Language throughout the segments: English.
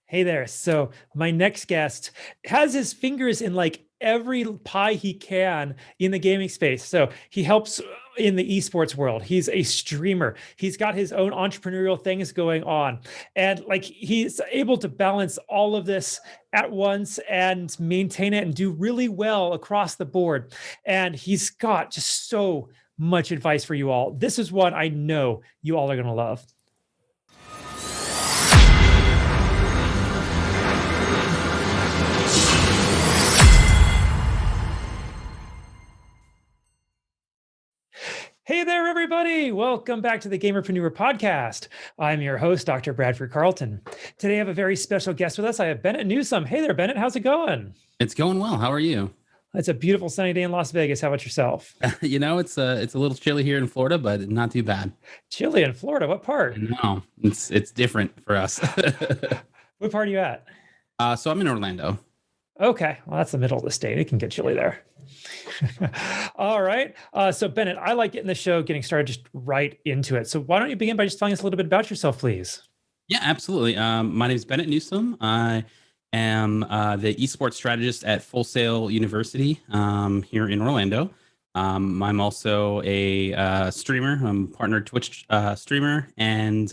Hey there. So my next guest has his fingers in like every pie he can in the gaming space. So he helps in the esports world. He's a streamer. He's got his own entrepreneurial things going on. And like he's able to balance all of this at once and maintain it and do really well across the board. And he's got just so much advice for you all. This is one I know you all are going to love. Hey there, everybody. Welcome back to the Gamerpreneur Podcast. I'm your host, Dr. Bradford Carlton. Today, I have a very special guest with us. I have Bennett Newsome. Hey there, Bennett. How's it going? It's going well. How are you? It's a beautiful sunny day in Las Vegas. How about yourself? It's a little chilly here in Florida, but not too bad. Chilly in Florida? What part? No, it's different for us. What part are you at? So I'm in Orlando. Okay. Well, that's the middle of the state. It can get chilly there. All right. So Bennett, I like getting the show getting started just right into it. So why don't you begin by just telling us a little bit about yourself, please? Yeah, absolutely. My name is Bennett Newsome. I am the esports strategist at Full Sail University here in Orlando. I'm also a streamer. I'm partnered Twitch streamer and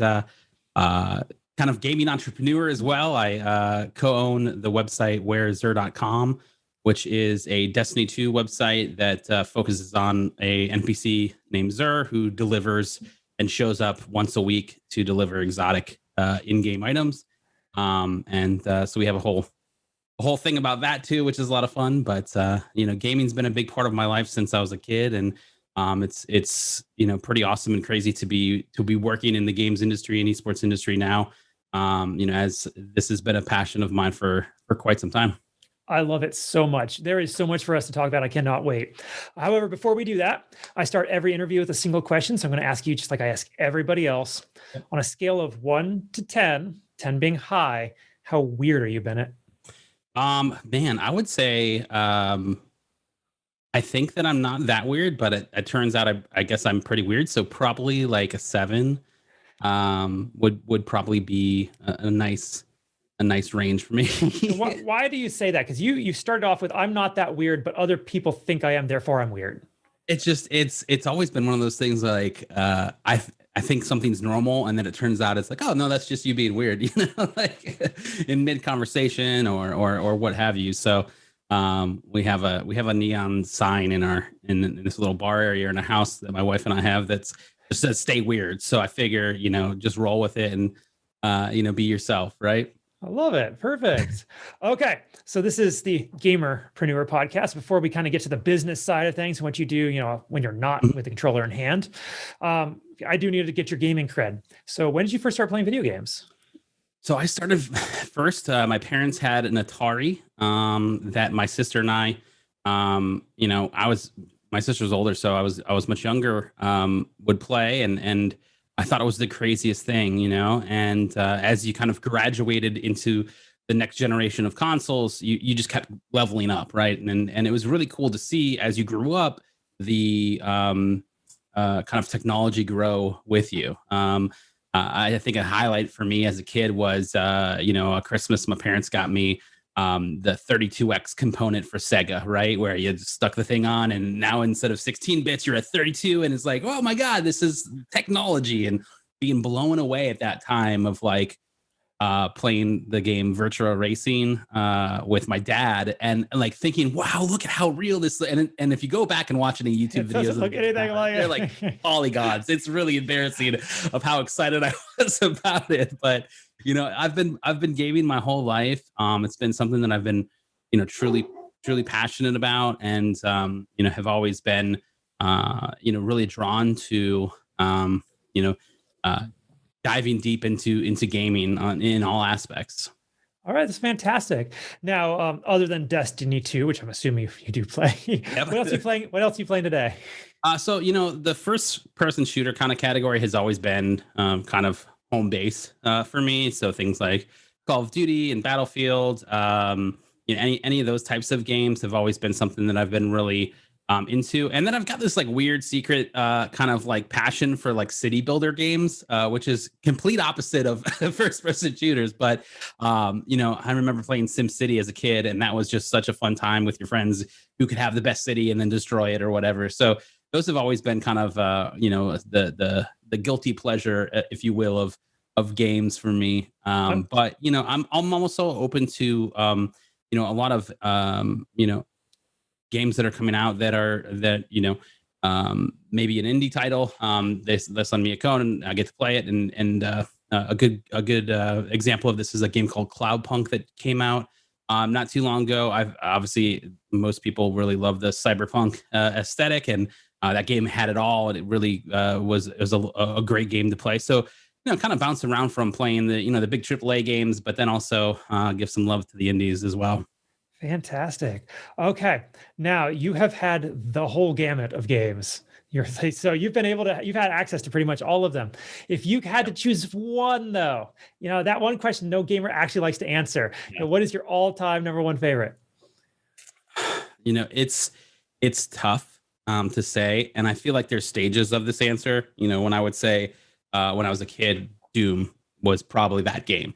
kind of gaming entrepreneur as well. I co-own the website wherezer.com, which is a Destiny 2 website that focuses on a NPC named Zer who delivers and shows up once a week to deliver exotic in-game items. So we have a whole thing about that too, which is a lot of fun. But gaming's been a big part of my life since I was a kid, and it's pretty awesome and crazy to be working in the games industry and esports industry now. As this has been a passion of mine for quite some time. I love it so much. There is so much for us to talk about. I cannot wait. However, before we do that, I start every interview with a single question. So I'm going to ask you, just like I ask everybody else, on a scale of 1 to 10, 10 being high, how weird are you, Bennett? Man, I would say I think that I'm not that weird, but it turns out I guess I'm pretty weird. So probably like a 7 would probably be a nice range for me. Why do you say that? Because you started off with I'm not that weird, but other people think I am, therefore I'm weird. It's just it's always been one of those things like I think something's normal, and then it turns out it's like, oh no, that's just you being weird, like in mid conversation or what have you. So we have a neon sign in this little bar area in a house that my wife and I have that's just says "Stay weird." So I figure just roll with it and be yourself, right? I love it. Perfect. Okay. So this is the Gamerpreneur Podcast. Before we kind of get to the business side of things, what you do, when you're not with the controller in hand, I do need to get your gaming cred. So when did you first start playing video games? So I started first, my parents had an Atari that my sister and I, my sister was older, so I was much younger, would play and I thought it was the craziest thing, and as you kind of graduated into the next generation of consoles, you just kept leveling up, right? And it was really cool to see as you grew up, the kind of technology grow with you. I think a highlight for me as a kid was, a Christmas, my parents got me the 32X component for Sega, right? Where you just stuck the thing on and now instead of 16 bits, you're at 32 and it's like, oh my God, this is technology, and being blown away at that time of like playing the game Virtua Racing with my dad and like thinking, wow, look at how real this is. And if you go back and watch any YouTube videos, doesn't look anything like they're it. like polygons. It's really embarrassing of how excited I was about it. But I've been gaming my whole life. It's been something that I've been, truly passionate about, and have always been, really drawn to, diving deep into gaming in all aspects. All right, that's fantastic. Now, other than Destiny 2, which I'm assuming you do play, Yep. What else are you playing? What else are you playing today? So the first person shooter kind of category has always been kind of home base for me. So things like Call of Duty and Battlefield, any of those types of games have always been something that I've been really into. And then I've got this like weird secret kind of like passion for like city builder games, which is complete opposite of first person shooters. But I remember playing SimCity as a kid, and that was just such a fun time with your friends who could have the best city and then destroy it or whatever. So those have always been kind of the guilty pleasure, if you will, of games for me. But I'm also open to a lot of games that are coming out that maybe an indie title. They send me a code and I get to play it. And a good example of this is a game called Cloudpunk that came out not too long ago. I've obviously most people really love the cyberpunk aesthetic, and that game had it all, and it really was a great game to play. So kind of bounce around from playing the big AAA games, but then also give some love to the indies as well. Fantastic. Okay. Now you have had the whole gamut of games. So you've had access to pretty much all of them. If you had to choose one though, that one question no gamer actually likes to answer. Yeah. What is your all-time number one favorite? It's tough to say. And I feel like there's stages of this answer. When I would say when I was a kid, Doom was probably that game.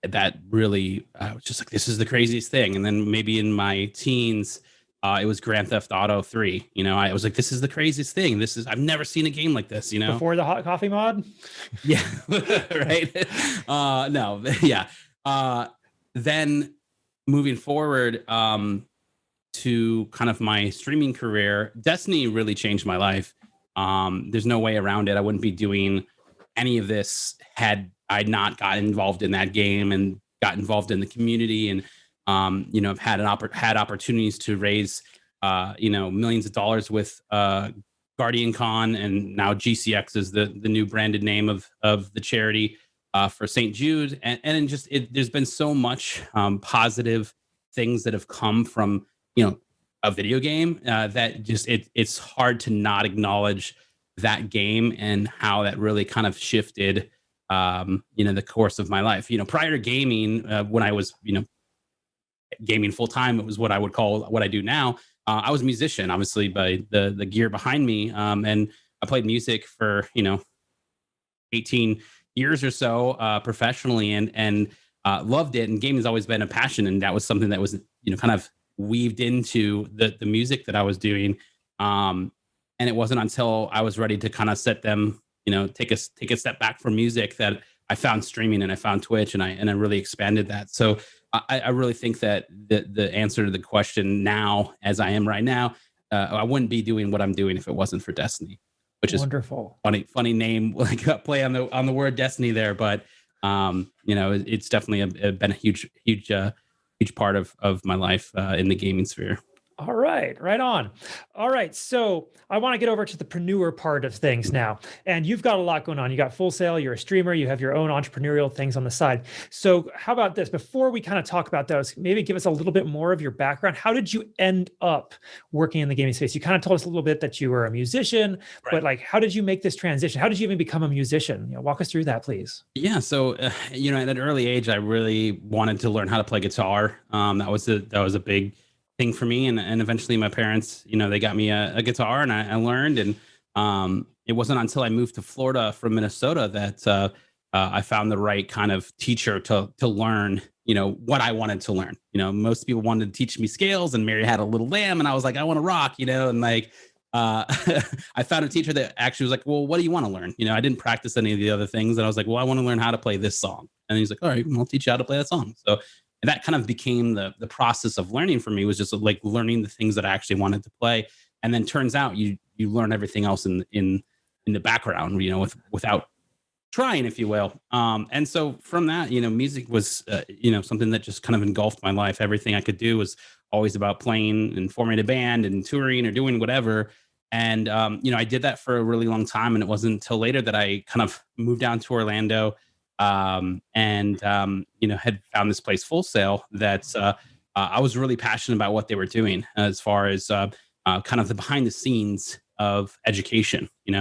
That really, I was just like, this is the craziest thing. And then maybe in my teens, it was Grand Theft Auto 3. I was like, this is the craziest thing. I've never seen a game like this, Before the hot coffee mod? Yeah, right. No, yeah. Then moving forward to kind of my streaming career, Destiny really changed my life. There's no way around it. I wouldn't be doing any of this had I not got involved in that game and got involved in the community, and I've had opportunities to raise millions of dollars with Guardian Con, and now GCX is the new branded name of the charity for St. Jude, and just there's been so much positive things that have come from a video game that just it's hard to not acknowledge that game and how that really kind of shifted the course of my life. Prior to gaming, when I was gaming full time, it was what I would call what I do now. I was a musician, obviously, by the gear behind me, and I played music for 18 years or so professionally, and loved it. And gaming has always been a passion, and that was something that was kind of weaved into the music that I was doing. And it wasn't until I was ready to kind of set them, take a step back from music, that I found streaming and I found Twitch, and I really expanded that. So I really think that the answer to the question now, as I am right now, I wouldn't be doing what I'm doing if it wasn't for Destiny, which Wonderful. is funny name, like a play on the word Destiny there. But it's definitely been a huge part of my life in the gaming sphere. All right, right on. All right, so I want to get over to the preneur part of things now. And you've got a lot going on. You got Full Sail, you're a streamer, you have your own entrepreneurial things on the side. So how about this? Before we kind of talk about those, maybe give us a little bit more of your background. How did you end up working in the gaming space? You kind of told us a little bit that you were a musician, right, but like, how did you make this transition? How did you even become a musician? Walk us through that, please. Yeah, so at an early age, I really wanted to learn how to play guitar. That was a big thing for me, and eventually my parents, they got me a guitar, and I learned. And it wasn't until I moved to Florida from Minnesota that I found the right kind of teacher to learn what I wanted to learn. Most people wanted to teach me scales, and Mary Had a Little Lamb, and I was like, I want to rock, and like I found a teacher that actually was like, well, what do you want to learn? I didn't practice any of the other things, and I was like, well, I want to learn how to play this song. And he's like, all right, I'll teach you how to play that song. So that kind of became the process of learning for me, was just like learning the things that I actually wanted to play. And then turns out you learn everything else in the background, without trying, if you will. And so from that, music was, something that just kind of engulfed my life. Everything I could do was always about playing and forming a band and touring or doing whatever. And, I did that for a really long time. And it wasn't until later that I kind of moved down to Orlando, and had found this place, Full Sail, that I was really passionate about what they were doing as far as kind of the behind the scenes of education. You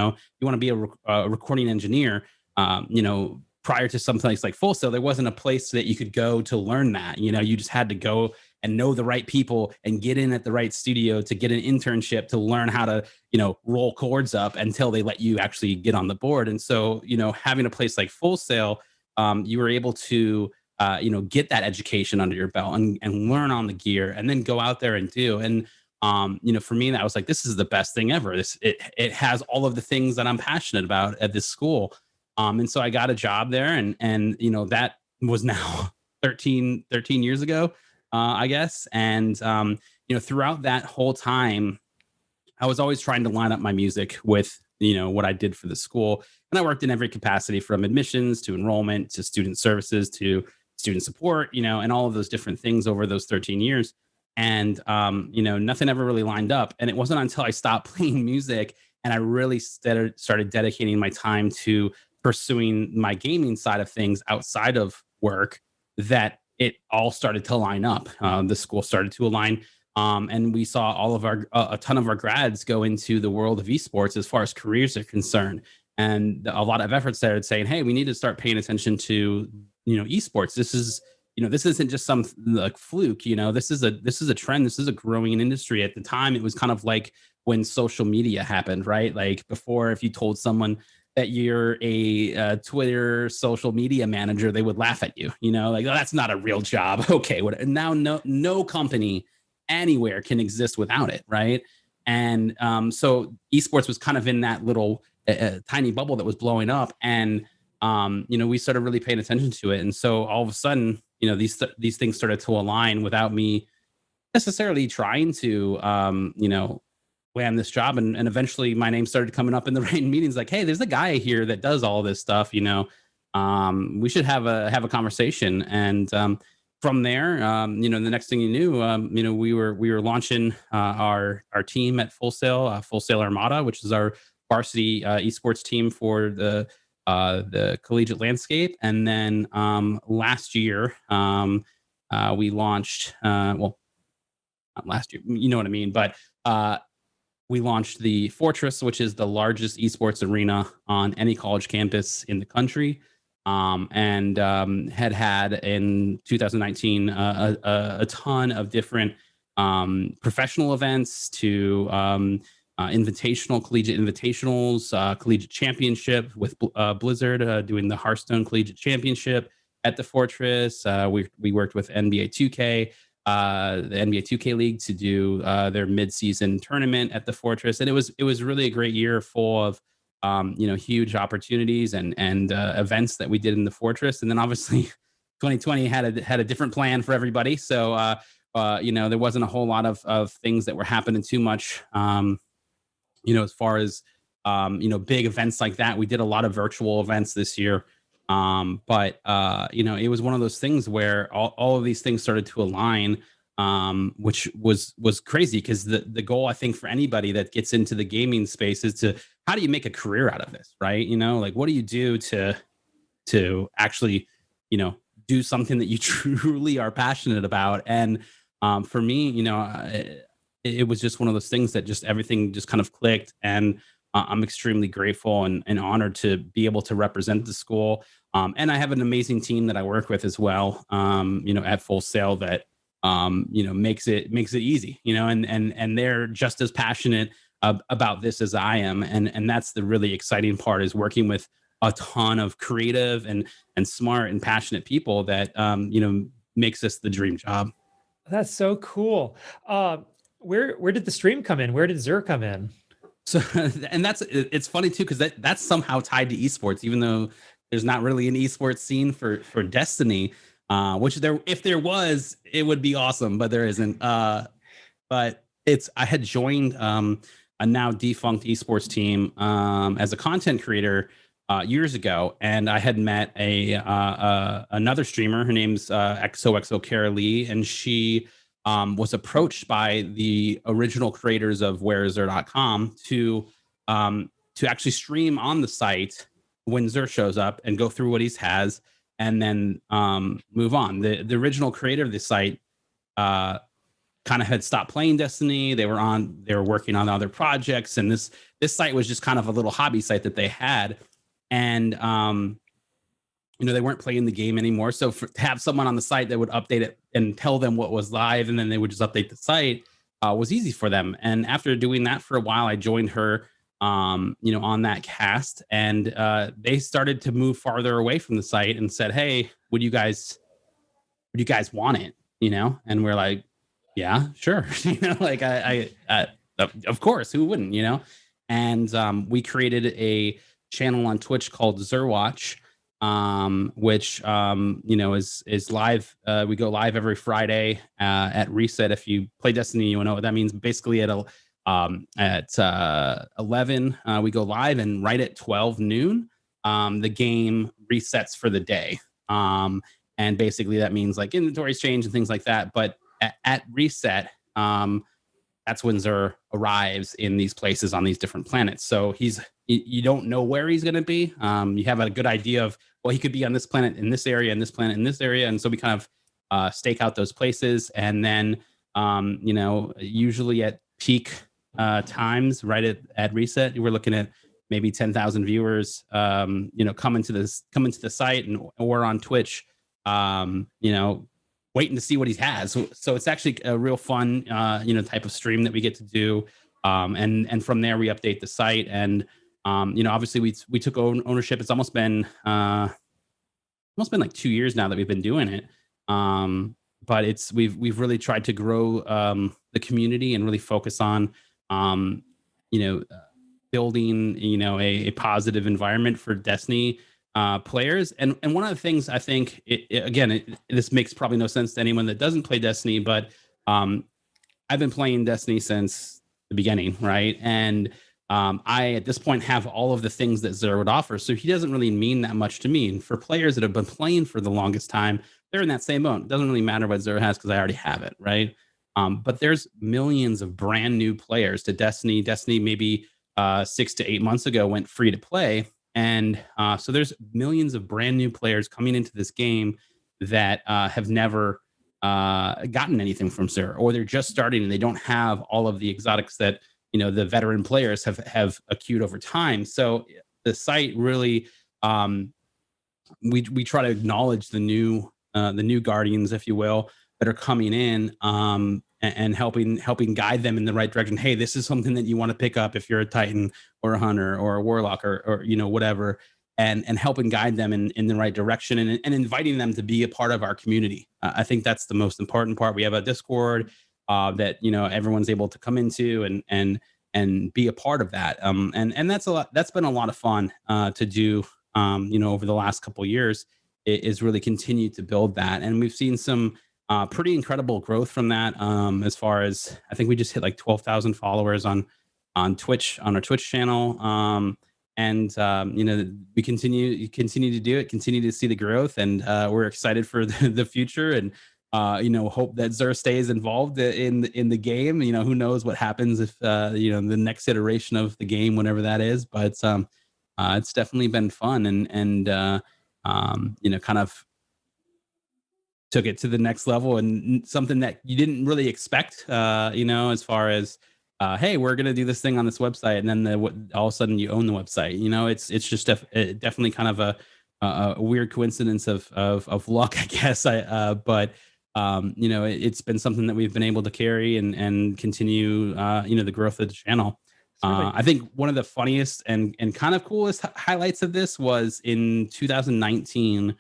want to be a recording engineer. Prior to some place like Full Sail, there wasn't a place that you could go to learn that. You just had to go and know the right people and get in at the right studio to get an internship to learn how to, roll chords up until they let you actually get on the board. And so, having a place like Full Sail, you were able to, get that education under your belt and learn on the gear and then go out there and do. And, for me, that was like, this is the best thing ever. It has all of the things that I'm passionate about at this school. And so I got a job there and that was now 13 years ago, I guess. And, throughout that whole time, I was always trying to line up my music with, what I did for the school. And I worked in every capacity from admissions to enrollment to student services to student support, and all of those different things over those 13 years. And, nothing ever really lined up. And it wasn't until I stopped playing music and I really started dedicating my time to pursuing my gaming side of things outside of work that it all started to line up. The school started to align. And we saw all of a ton of our grads go into the world of esports as far as careers are concerned. And a lot of efforts started saying, hey, we need to start paying attention to, esports. This isn't just some like fluke, this is a trend. This is a growing industry. At the time, it was kind of like when social media happened, right? Like before, if you told someone that you're a Twitter social media manager, they would laugh at you, like, oh, that's not a real job. Okay. Now no company anywhere can exist without it. Right. And so esports was kind of in that little tiny bubble that was blowing up. And, we started really paying attention to it. And so all of a sudden, these things started to align without me necessarily trying to, land this job. And eventually my name started coming up in the right meetings like, hey, there's a guy here that does all this stuff, we should have a conversation. And from there, the next thing you knew, we were launching our team at Full Sail Armada, which is our varsity esports team for the collegiate landscape. And then last year, we launched, not last year, you know what I mean, but we launched the Fortress, which is the largest esports arena on any college campus in the country. And had in 2019 a ton of different professional events to collegiate invitationals, collegiate championship with Blizzard doing the Hearthstone Collegiate Championship at the Fortress. We worked with NBA 2K, the NBA 2K League to do their mid-season tournament at the Fortress. And it was really a great year full of huge opportunities and events that we did in the Fortress. And then obviously 2020 had a different plan for everybody. So, there wasn't a whole lot of things that were happening too much, as far as, big events like that. We did a lot of virtual events this year. But it was one of those things where all of these things started to align, which was crazy because the goal, I think, for anybody that gets into the gaming space is how do you make a career out of this, right? Like what do you do to actually, do something that you truly are passionate about? And for me, it was just one of those things that just everything just kind of clicked. And I'm extremely grateful and honored to be able to represent the school. And I have an amazing team that I work with as well, at Full Sail that, makes it easy, and they're just as passionate about this as I am. And that's the really exciting part, is working with a ton of creative and smart and passionate people that, makes this the dream job. That's so cool. Where did the stream come in? Where did Zur come in? So, and it's funny too, because that's somehow tied to esports, even though there's not really an esports scene for Destiny, which if there was, it would be awesome, but there isn't. But I had joined a now defunct esports team as a content creator years ago, and I had met another streamer. Her name's XOXO Kara Lee, and she was approached by the original creators of whereiszer.com to actually stream on the site when Zur shows up and go through what he has and then move on. The original creator of the site kind of had stopped playing Destiny. They were working on other projects, and this site was just kind of a little hobby site that they had. And they weren't playing the game anymore. So to have someone on the site that would update it and tell them what was live, and then they would just update the site, was easy for them. And after doing that for a while, I joined her, on that cast, and they started to move farther away from the site and said, "Hey, would you guys want it?" And we're like, "Yeah, sure." Like I of course, who wouldn't? And we created a channel on Twitch called Zerwatch, which is live. We go live every Friday at reset. If you play Destiny, you know what that means. Basically, at 11, we go live, and right at 12 noon, the game resets for the day. And basically, that means like inventories change and things like that. But at reset, that's when Zer arrives in these places on these different planets. So you don't know where he's going to be. You have a good idea of, well, he could be on this planet in this area, and this planet in this area. And so we kind of stake out those places. And then, usually at peak times, right at reset, we're looking at maybe 10,000 viewers, coming to the site or on Twitch, waiting to see what he has. So it's actually a real fun, type of stream that we get to do. And from there we update the site, and obviously we took ownership. It's almost been like 2 years now that we've been doing it. But we've really tried to grow the community and really focus on building a positive environment for Destiny players. And one of the things I think, this makes probably no sense to anyone that doesn't play Destiny, but I've been playing Destiny since the beginning, right? And I, at this point, have all of the things that Zer would offer. So he doesn't really mean that much to me. And for players that have been playing for the longest time, they're in that same boat. It doesn't really matter what Zer has because I already have it, right? But there's millions of brand new players to Destiny. Destiny maybe 6 to 8 months ago went free to play. And so there's millions of brand new players coming into this game that have never gotten anything from Zer, or they're just starting and they don't have all of the exotics that the veteran players have accrued over time. So the site really, we try to acknowledge the new guardians, if you will, that are coming in, and helping guide them in the right direction. Hey, this is something that you want to pick up if you're a Titan or a Hunter or a Warlock or whatever, and helping guide them in the right direction, and inviting them to be a part of our community. I think that's the most important part. We have a Discord that everyone's able to come into and be a part of that. And that's a lot. That's been a lot of fun to do. Over the last couple of years, is really continue to build that, and we've seen some pretty incredible growth from that. As far as, I think we just hit like 12,000 followers on Twitch, on our Twitch channel. We continue to do it, continue to see the growth, and we're excited for the future, and hope that Zer stays involved in the game. Who knows what happens if the next iteration of the game, whenever that is. But it's definitely been fun, and kind of took it to the next level, and something that you didn't really expect, as far as, hey, we're going to do this thing on this website. And then all of a sudden you own the website. It's just definitely kind of a weird coincidence of luck, I guess. But it's been something that we've been able to carry and continue, the growth of the channel. I think one of the funniest and kind of coolest highlights of this was in 2019,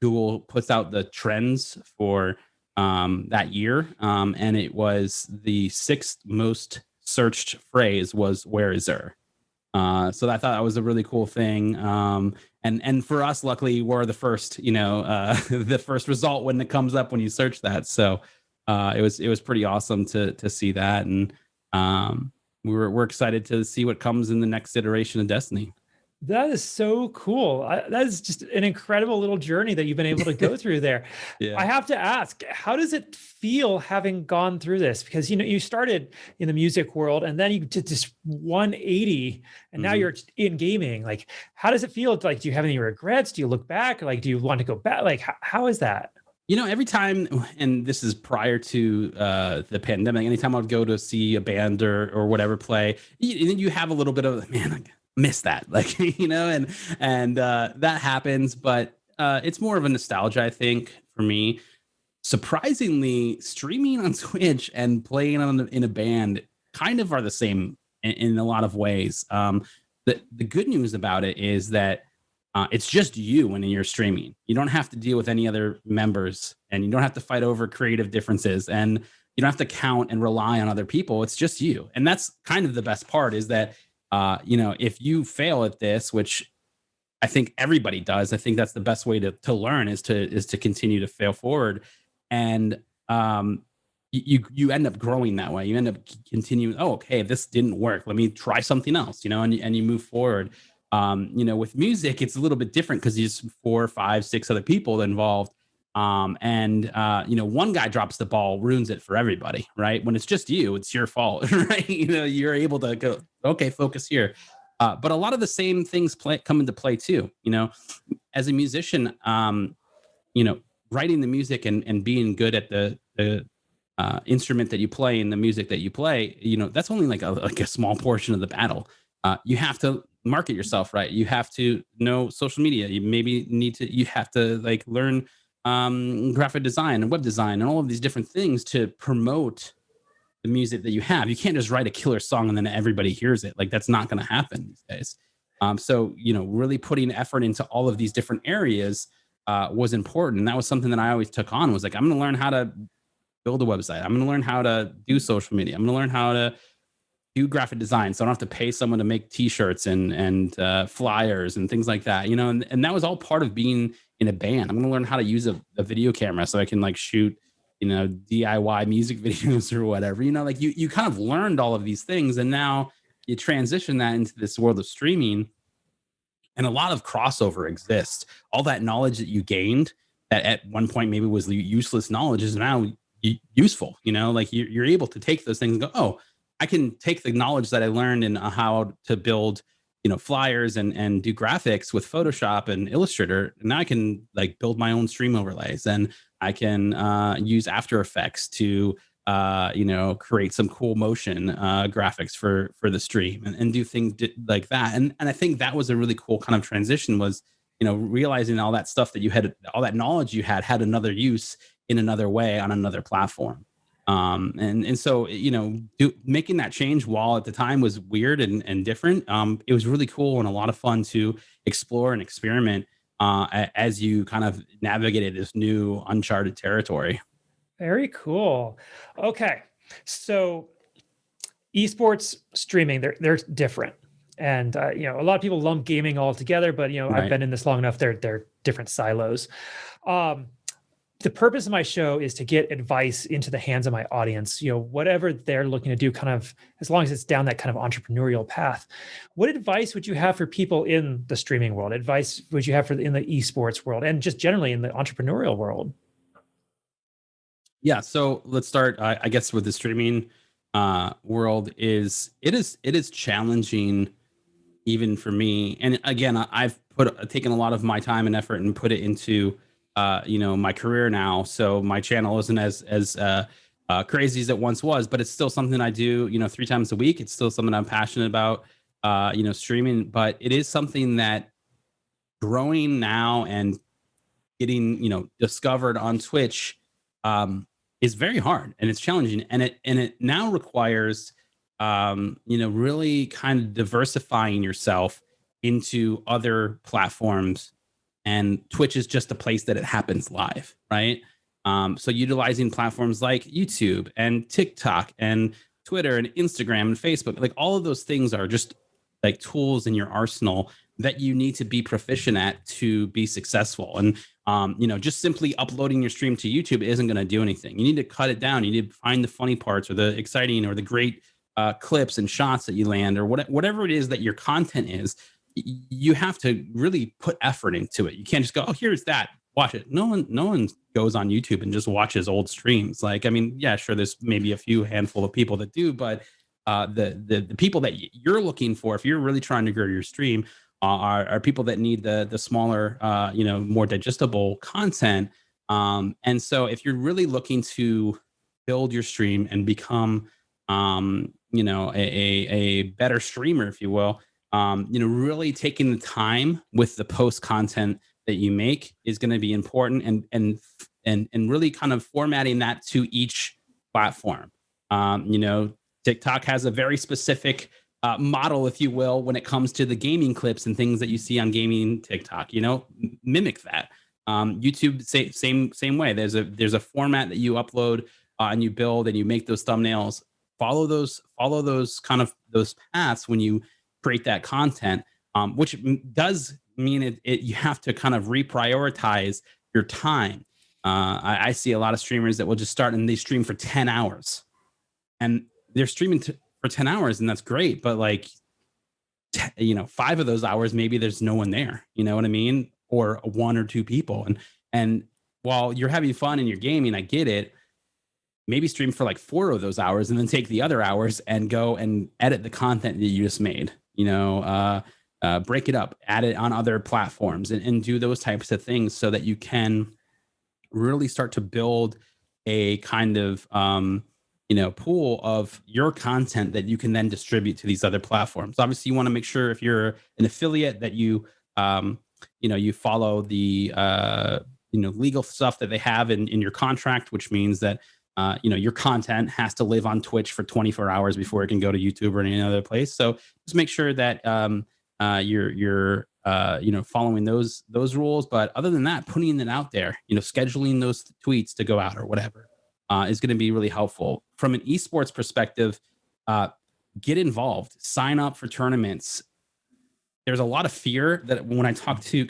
Google puts out the trends for that year, and it was the 6th most searched phrase was "Where is Zer?" So I thought that was a really cool thing. And for us, luckily, we're the first, the first result when it comes up when you search that. So it was pretty awesome to see that, and we're excited to see what comes in the next iteration of Destiny. That is so cool. That is just an incredible little journey that you've been able to go through there. Yeah. I have to ask, how does it feel having gone through this? Because, you started in the music world and then you did this 180 and now you're in gaming. Like, how does it feel? Like, do you have any regrets? Do you look back? Like, do you want to go back? Like, how is that? Every time, and this is prior to the pandemic, anytime I would go to see a band or whatever play, you have a little bit of, man, I'm miss that, like, and that happens, but it's more of a nostalgia, I think, for me. Surprisingly, streaming on Twitch and playing in a band kind of are the same in a lot of ways. The good news about it is that it's just you when you're streaming. You don't have to deal with any other members, and you don't have to fight over creative differences, and you don't have to count and rely on other people. It's just you, and that's kind of the best part. Is that if you fail at this, which I think everybody does, I think that's the best way to learn is to continue to fail forward, and you end up growing that way. You end up continuing. Oh, okay, this didn't work. Let me try something else. And you move forward. With music, it's a little bit different because there's 4, 5, 6 other people involved. One guy drops the ball, ruins it for everybody, right? When it's just you, it's your fault, right? You're able to go, okay, focus here. But a lot of the same things come into play too. As a musician, writing the music and being good at the instrument that you play and the music that you play, that's only like a small portion of the battle. You have to market yourself, right? You have to know social media. You have to learn graphic design and web design and all of these different things to promote the music that you have. You can't just write a killer song and then everybody hears it. Like, that's not going to happen these days. So really putting effort into all of these different areas was important. And that was something that I always took on, was like, I'm going to learn how to build a website. I'm going to learn how to do social media. I'm going to learn how to do graphic design, so I don't have to pay someone to make t-shirts and flyers and things like that, and that was all part of being in a band. I'm going to learn how to use a video camera so I can shoot, DIY music videos or whatever, you kind of learned all of these things, and now you transition that into this world of streaming, and a lot of crossover exists. All that knowledge that you gained that at one point maybe was useless knowledge is now useful, you're able to take those things and go, oh, I can take the knowledge that I learned in how to build, flyers and do graphics with Photoshop and Illustrator. And now I can build my own stream overlays, and I can use After Effects to, create some cool motion graphics for the stream and do things like that. And I think that was a really cool kind of transition, was, realizing all that stuff that you had, all that knowledge you had another use in another way on another platform. So, making that change, while at the time was weird and different, it was really cool and a lot of fun to explore and experiment as you kind of navigated this new uncharted territory. Very cool. Okay. So esports streaming, they're different. And, a lot of people lump gaming all together, but, Right. I've been in this long enough. They're different silos. The purpose of my show is to get advice into the hands of my audience, whatever they're looking to do, kind of, as long as it's down that kind of entrepreneurial path. What advice would you have for people in the streaming world? Advice would you have in the esports world, and just generally in the entrepreneurial world? Yeah. So let's start, I guess, with the streaming world. It is challenging even for me. And again, I've taken a lot of my time and effort and put it into my career now. So my channel isn't as crazy as it once was, but it's still something I do, 3 times a week. It's still something I'm passionate about, streaming, but it is something that growing now and getting, discovered on Twitch, is very hard, and it's challenging. And it now requires, really kind of diversifying yourself into other platforms. And Twitch is just a place that it happens live, right? So utilizing platforms like YouTube and TikTok and Twitter and Instagram and Facebook, all of those things are just tools in your arsenal that you need to be proficient at to be successful. And, just simply uploading your stream to YouTube isn't going to do anything. You need to cut it down. You need to find the funny parts or the exciting or the great clips and shots that you land, or whatever it is that your content is. You have to really put effort into it. You can't just go, oh, here's that, watch it. No one goes on YouTube and just watches old streams. Yeah, sure, there's maybe a few handful of people that do, but the people that you're looking for, if you're really trying to grow your stream, are people that need the smaller, more digestible content. And so if you're really looking to build your stream and become, a better streamer, if you will, Really taking the time with the post content that you make is going to be important, and really kind of formatting that to each platform. TikTok has a very specific model, if you will, when it comes to the gaming clips and things that you see on gaming TikTok. Mimic that. YouTube, same way. There's a format that you upload and you build and you make those thumbnails. Follow those kind of those paths when you create that content, which does mean you have to kind of reprioritize your time. I see a lot of streamers that will just start and they stream for 10 hours and they're streaming for 10 hours, and that's great. But 5 of those hours, maybe there's no one there, you know what I mean? Or 1 or 2 people. And while you're having fun and you're gaming, I get it. Maybe stream for 4 of those hours and then take the other hours and go and edit the content that you just made, break it up, add it on other platforms and do those types of things so that you can really start to build a kind of, pool of your content that you can then distribute to these other platforms. Obviously, you want to make sure if you're an affiliate that you follow the, legal stuff that they have in your contract, which means that, your content has to live on Twitch for 24 hours before it can go to YouTube or any other place. So just make sure that you're following those rules. But other than that, putting it out there, scheduling those tweets to go out or whatever is going to be really helpful. From an esports perspective, get involved, sign up for tournaments. There's a lot of fear that when I talk to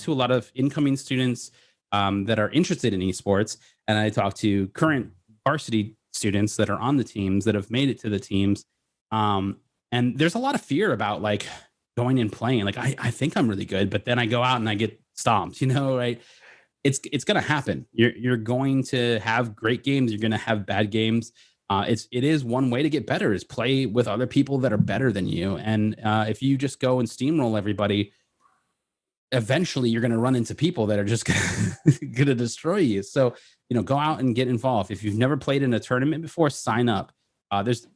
a lot of incoming students that are interested in esports, and I talk to current varsity students that are on the teams that have made it to the teams. And there's a lot of fear about going and playing. I think I'm really good, but then I go out and I get stomped, right? It's going to happen. You're going to have great games. You're going to have bad games. It is one way to get better is play with other people that are better than you. And if you just go and steamroll everybody, eventually you're going to run into people that are just going to destroy you. So, go out and get involved. If you've never played in a tournament before, sign up. There's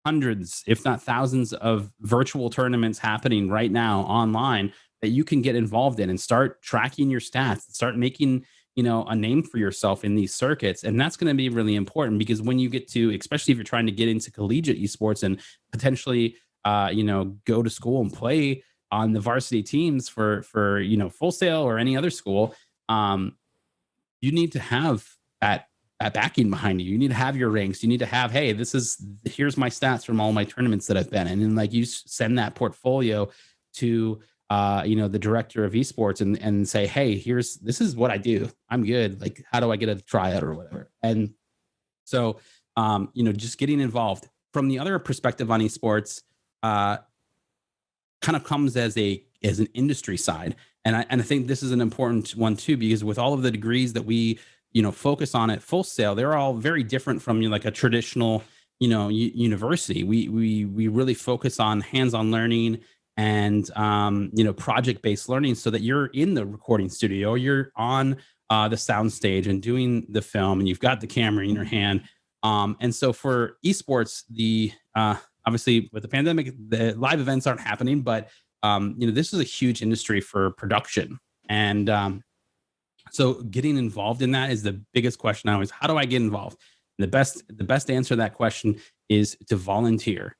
hundreds, if not thousands of virtual tournaments happening right now online that you can get involved in and start tracking your stats, start making, a name for yourself in these circuits. And that's going to be really important because when you get to, especially if you're trying to get into collegiate esports and potentially, go to school and play on the varsity teams for Full Sail or any other school, you need to have that backing behind you. You need to have your ranks. You need to have, hey, here's my stats from all my tournaments that I've been in. And you send that portfolio to, the director of esports and say, hey, this is what I do. I'm good. How do I get a tryout or whatever? And so, just getting involved. From the other perspective on esports, kind of comes as an industry side. And I think this is an important one too, because with all of the degrees that we, focus on at Full Sail, they're all very different from a traditional, university. We really focus on hands-on learning and, project-based learning so that you're in the recording studio, you're on the sound stage and doing the film and you've got the camera in your hand. And so for esports, obviously with the pandemic, the live events aren't happening, but this is a huge industry for production. And so getting involved in that is the biggest question now is how do I get involved? And the best answer to that question is to volunteer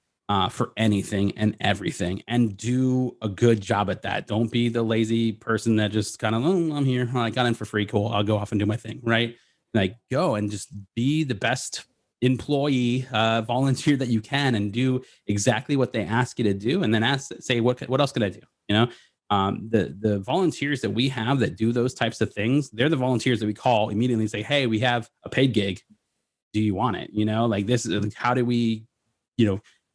for anything and everything and do a good job at that. Don't be the lazy person that just kind of, oh, I'm here. I got in for free. Cool. I'll go off and do my thing. Right. Go and just be the best employee, volunteer that you can and do exactly what they ask you to do. And then say, what else can I do? The volunteers that we have that do those types of things, they're the volunteers that we call immediately and say, hey, we have a paid gig. Do you want it? This is how do we,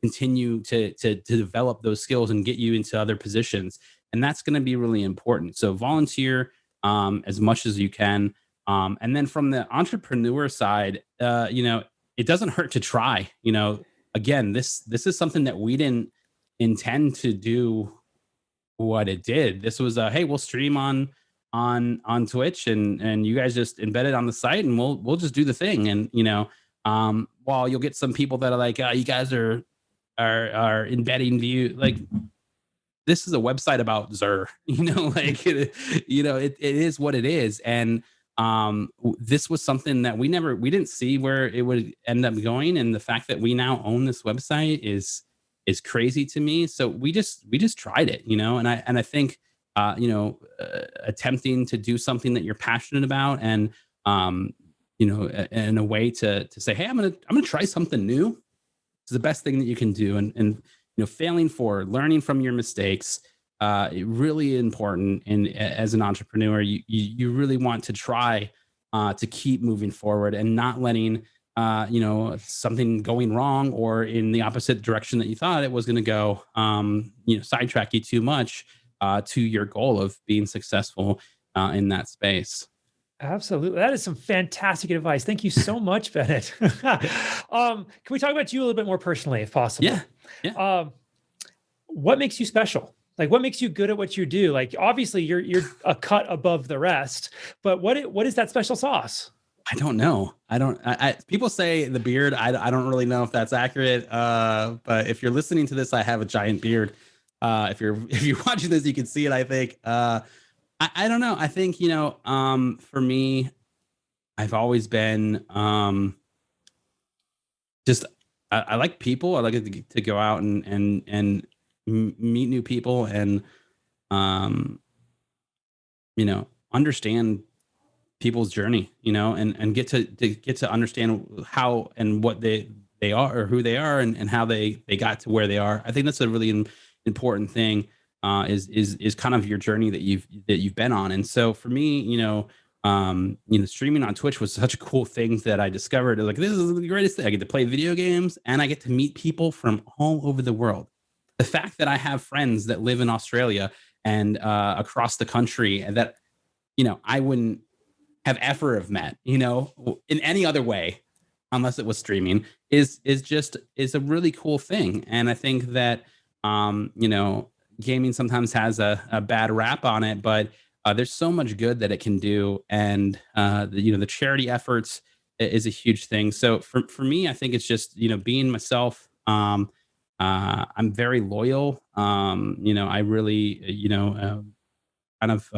continue to develop those skills and get you into other positions. And that's going to be really important. So volunteer as much as you can. And then from the entrepreneur side, it doesn't hurt to try. Again, this is something that we didn't intend to do what it did. This was hey, we'll stream on Twitch and you guys just embed it on the site and we'll just do the thing. And while you'll get some people that are like, you guys are embedding view, this is a website about Xur, like, it is what it is. And this was something that we didn't see where it would end up going. And the fact that we now own this website is crazy to me. So we just tried it, and I think, attempting to do something that you're passionate about, and, in a way to say, hey, I'm going to try something new. It's the best thing that you can do. And failing forward, learning from your mistakes, really important. And as an entrepreneur, you really want to try to keep moving forward and not letting something going wrong or in the opposite direction that you thought it was going to go, sidetrack you too much to your goal of being successful in that space. Absolutely. That is some fantastic advice. Thank you so much, Bennett. Can we talk about you a little bit more personally, if possible? Yeah. What makes you special? Like, what makes you good at what you do? Like, obviously you're a cut above the rest, but what is that special sauce? I don't know. People say the beard. I don't really know if that's accurate. But if you're listening to this, I have a giant beard. If you're watching this, you can see it, I think. I don't know. I think, for me, I've always been I like people. I like to go out and meet new people and, understand people's journey, and get to understand how and what they are, or who they are, and how they got to where they are. I think that's a really important thing. Is kind of your journey that you've been on. And so for me, streaming on Twitch was such a cool thing that I discovered. Like, this is the greatest thing. I get to play video games and I get to meet people from all over the world. The fact that I have friends that live in Australia and across the country, and that, I wouldn't have ever have met, in any other way, unless it was streaming, is a really cool thing. And I think that, gaming sometimes has a bad rap on it, but there's so much good that it can do. And, the charity efforts is a huge thing. So for me, I think it's just, being myself. I'm very loyal. I really, kind of,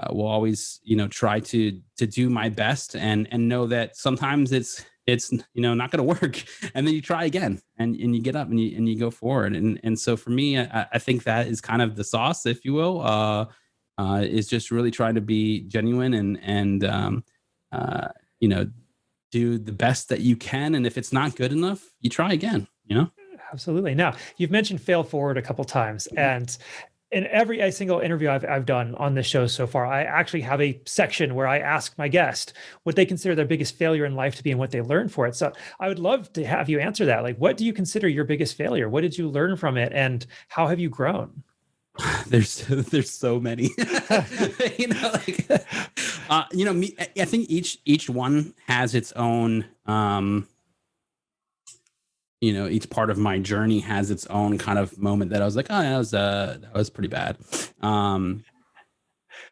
will always, try to do my best, and know that sometimes it's not going to work, and then you try again, and you get up and you go forward. And so for me, I think that is kind of the sauce, if you will, is just really trying to be genuine and do the best that you can. And if it's not good enough, you try again, Absolutely. Now, you've mentioned fail forward a couple times, and in every single interview I've done on this show so far, I actually have a section where I ask my guest what they consider their biggest failure in life to be and what they learned for it. So I would love to have you answer that. Like, what do you consider your biggest failure? What did you learn from it, and how have you grown? There's so many. I think each one has its own. Each part of my journey has its own kind of moment that I was like, oh, that was pretty bad.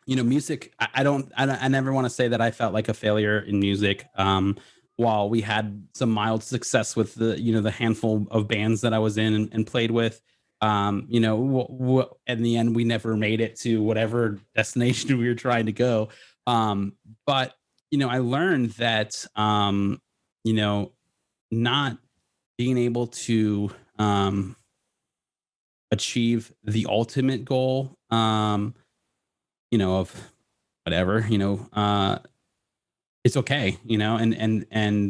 Music, I never want to say that I felt like a failure in music. While we had some mild success with the handful of bands that I was in and played with, in the end, we never made it to whatever destination we were trying to go. But I learned that, not being able to achieve the ultimate goal, of whatever, it's okay, and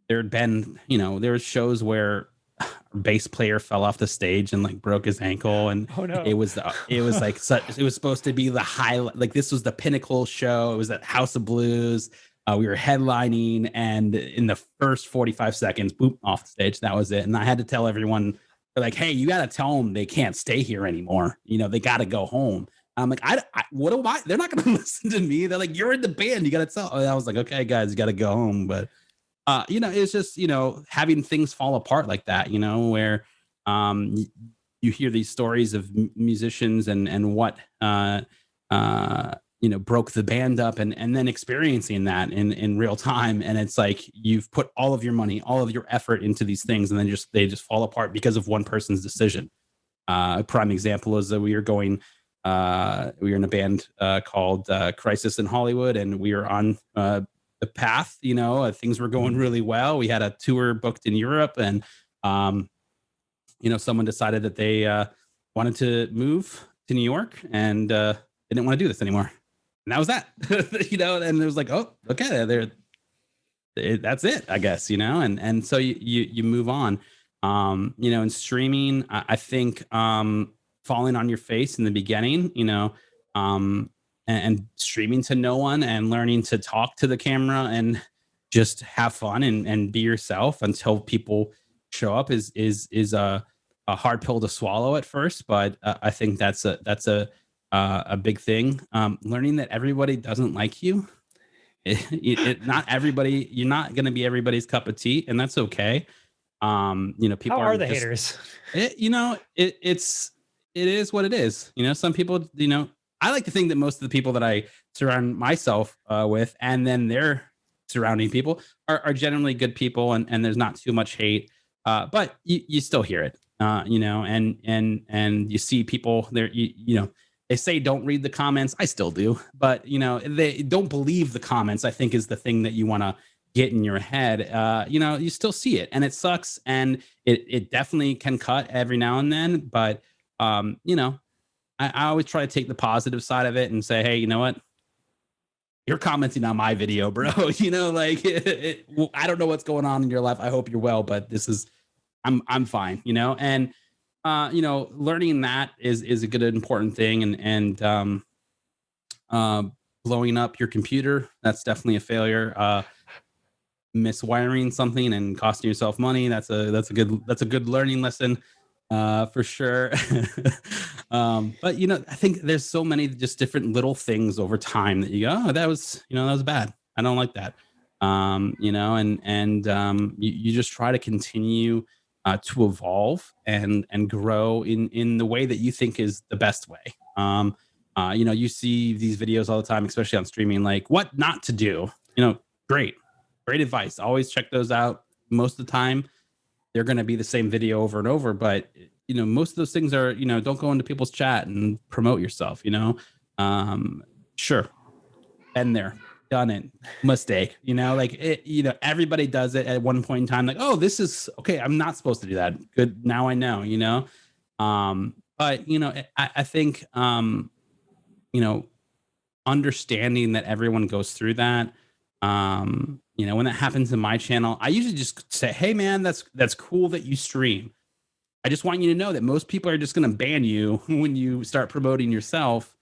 there had been, there were shows where a bass player fell off the stage and like broke his ankle, and Oh, no. it was like it was supposed to be the highlight, like this was the pinnacle show. It was at House of Blues. We were headlining, and in the first 45 seconds, boop, off the stage. That was it. And I had to tell everyone, like, hey, you got to tell them they can't stay here anymore. They got to go home. I'm like, what do I? They're not going to listen to me. They're like, you're in the band. You got to tell. And I was like, okay, guys, you got to go home. But, it's just, having things fall apart like that, where you hear these stories of musicians and what, broke the band up, and then experiencing that in real time. And it's like, you've put all of your money, all of your effort into these things, and then they just fall apart because of one person's decision. A prime example is that we were in a band called Crisis in Hollywood, and we were on the path. Things were going really well. We had a tour booked in Europe, and someone decided that they wanted to move to New York, and they didn't want to do this anymore. And that was that. And it was like, oh, okay, that's it, I guess. And so you move on. In streaming, I think falling on your face in the beginning, and streaming to no one and learning to talk to the camera and just have fun and be yourself until people show up is a hard pill to swallow at first. But I think that's a big thing. Learning that everybody doesn't like you. Not everybody, you're not going to be everybody's cup of tea, and that's okay. People How are the haters? It is what it is. Some people, I like to think that most of the people that I surround myself with, and then their surrounding people are generally good people, and there's not too much hate. But you still hear it, and you see people there, they say don't read the comments. I still do, but they don't believe the comments, I think, is the thing that you want to get in your head. You still see it, and it sucks, and it definitely can cut every now and then. But I always try to take the positive side of it and say, hey, you know what? You're commenting on my video, bro. I don't know what's going on in your life. I hope you're well, but I'm fine. And learning that is a good, important thing. And blowing up your computer, that's definitely a failure. Miswiring something and costing yourself money, that's a good learning lesson, for sure. But I think there's so many just different little things over time that you go, oh, that was bad. I don't like that. You just try to continue to evolve and grow in the way that you think is the best way. You see these videos all the time, especially on streaming, like what not to do. Great advice. Always check those out. Most of the time, they're going to be the same video over and over. But most of those things are, don't go into people's chat and promote yourself. Sure, been there, done it, mistake. Everybody does it at one point in time. Like, oh, this is okay. I'm not supposed to do that. Good, now I know. But I think understanding that everyone goes through that. When that happens in my channel, I usually just say, hey man, that's cool that you stream. I just want you to know that most people are just going to ban you when you start promoting yourself.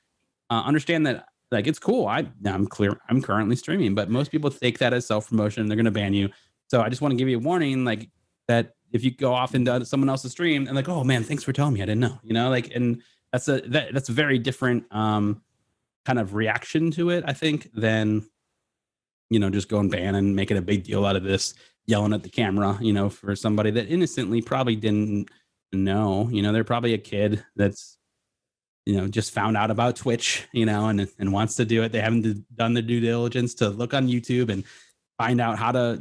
Understand that, like, it's cool. I'm currently streaming, but most people take that as self-promotion. They're going to ban you. So I just want to give you a warning, like, that if you go off into someone else's stream and like, oh man, thanks for telling me, I didn't know, and that's a very different kind of reaction to it, I think, than just going ban and making a big deal out of this, yelling at the camera, for somebody that innocently probably didn't know. They're probably a kid that's, just found out about Twitch, and wants to do it. They haven't done the due diligence to look on YouTube and find out how to,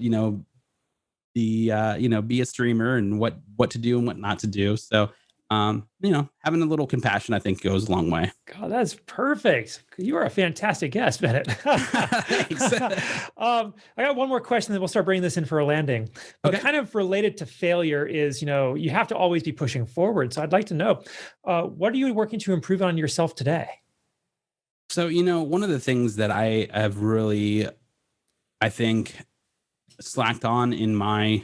be a streamer and what to do and what not to do. So, having a little compassion, I think, goes a long way. God, that's perfect. You are a fantastic guest, Bennett. Thanks. I got one more question, then we'll start bringing this in for a landing. But kind of related to failure is, you have to always be pushing forward. So I'd like to know, what are you working to improve on yourself today? So, one of the things that I have really, I think, slacked on in my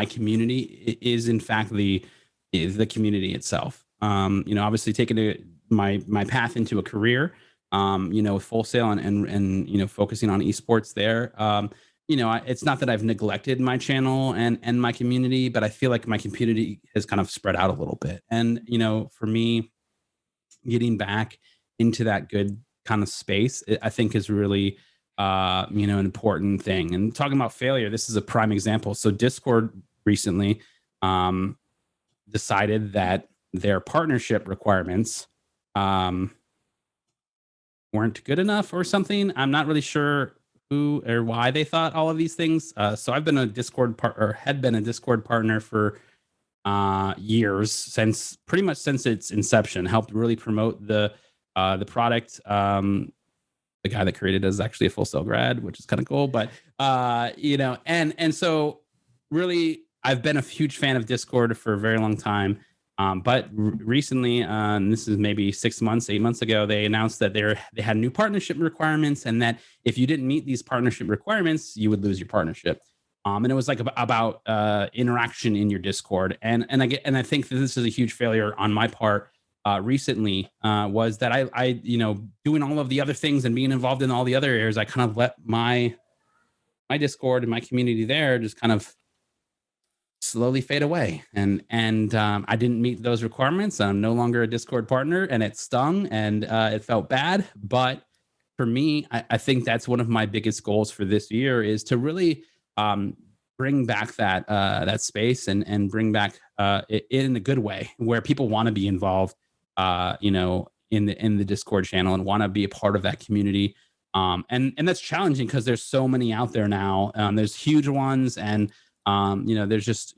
community is, in fact, the community itself. Obviously taking my path into a career, with Full Sail and focusing on esports there. It's not that I've neglected my channel and my community, but I feel like my community has kind of spread out a little bit. And, for me, getting back into that good kind of space, I think is really, an important thing. And talking about failure, this is a prime example. So Discord recently, decided that their partnership requirements weren't good enough or something. I'm not really sure who or why they thought all of these things. So I've been a Discord had been a Discord partner for years, since pretty much since its inception. Helped really promote the product. The guy that created it is actually a Full Sail grad, which is kind of cool. But and so really, I've been a huge fan of Discord for a very long time. But recently, and this is maybe 6 months, 8 months ago, they announced that they had new partnership requirements, and that if you didn't meet these partnership requirements, you would lose your partnership. And it was like about interaction in your Discord, and I think that this is a huge failure on my part. Recently, was that I doing all of the other things and being involved in all the other areas, I kind of let my Discord and my community there just kind of slowly fade away, and I didn't meet those requirements. I'm no longer a Discord partner, and it stung, and it felt bad. But for me, I think that's one of my biggest goals for this year, is to really bring back that space, and bring back it in a good way, where people want to be involved in the Discord channel and want to be a part of that community. And that's challenging because there's so many out there now. There's huge ones, and there's just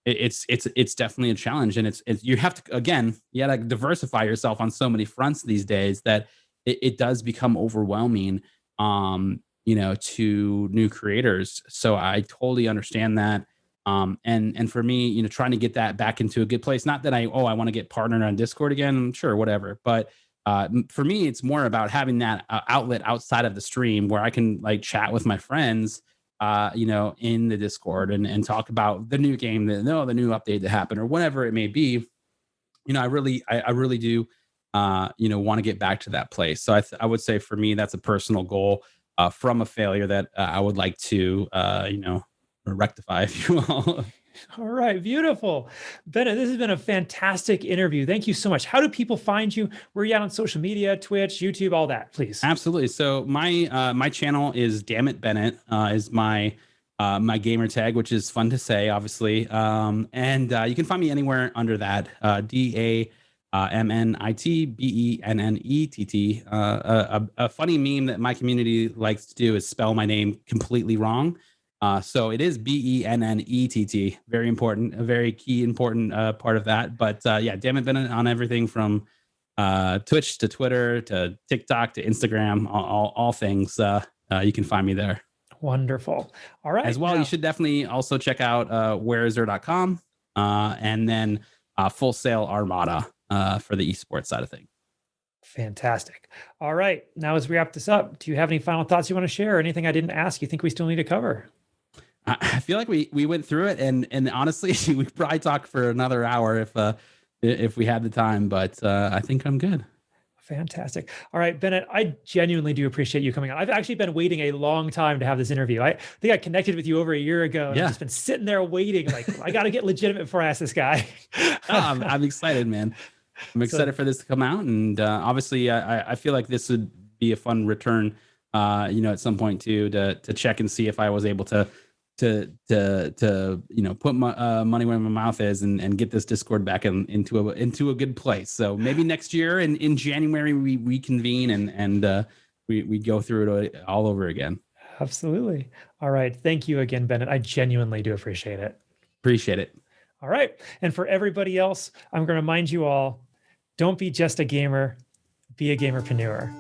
it's definitely a challenge, and it's you have to, again, you got to diversify yourself on so many fronts these days that it does become overwhelming to new creators. So I totally understand that. And for me, trying to get that back into a good place, not that I want to get partnered on Discord again, sure, whatever. But for me, it's more about having that outlet outside of the stream, where I can like chat with my friends, in the Discord, and talk about the new game, the new update that happened, or whatever it may be. I really do, want to get back to that place. So I would say for me, that's a personal goal from a failure that I would like to, rectify, if you will. All right, beautiful. Bennett, this has been a fantastic interview. Thank you so much. How do people find you? Where are you at on social media, Twitch, YouTube, all that, please? Absolutely. So my channel is DamnitBennett, is my gamer tag, which is fun to say, obviously. And you can find me anywhere under that, DamnitBennett. A funny meme that my community likes to do is spell my name completely wrong. So it is Bennett. Very important, a very key, important part of that. But yeah, DamnitBennett on everything from Twitch to Twitter to TikTok to Instagram, all things. You can find me there. Wonderful. All right. As well, you should definitely also check out whereisthere.com and then Full Sail Armada for the esports side of things. Fantastic. All right. Now, as we wrap this up, do you have any final thoughts you want to share, or anything I didn't ask you think we still need to cover? I feel like we went through it, and honestly, we probably talk for another hour if we had the time. But I think I'm good. Fantastic. All right, Bennett, I genuinely do appreciate you coming on. I've actually been waiting a long time to have this interview. I think I connected with you over a year ago. And I've just been sitting there waiting, like, I got to get legitimate before I ask this guy. I'm excited, man. I'm excited for this to come out, and obviously, I feel like this would be a fun return, at some point too, to check and see if I was able to put my money where my mouth is, and get this Discord back into a good place. So maybe next year in January we reconvene and we go through it all over again. Absolutely. All right. Thank you again, Bennett. I genuinely do appreciate it. Appreciate it. All right. And for everybody else, I'm going to remind you all, don't be just a gamer, be a gamerpreneur.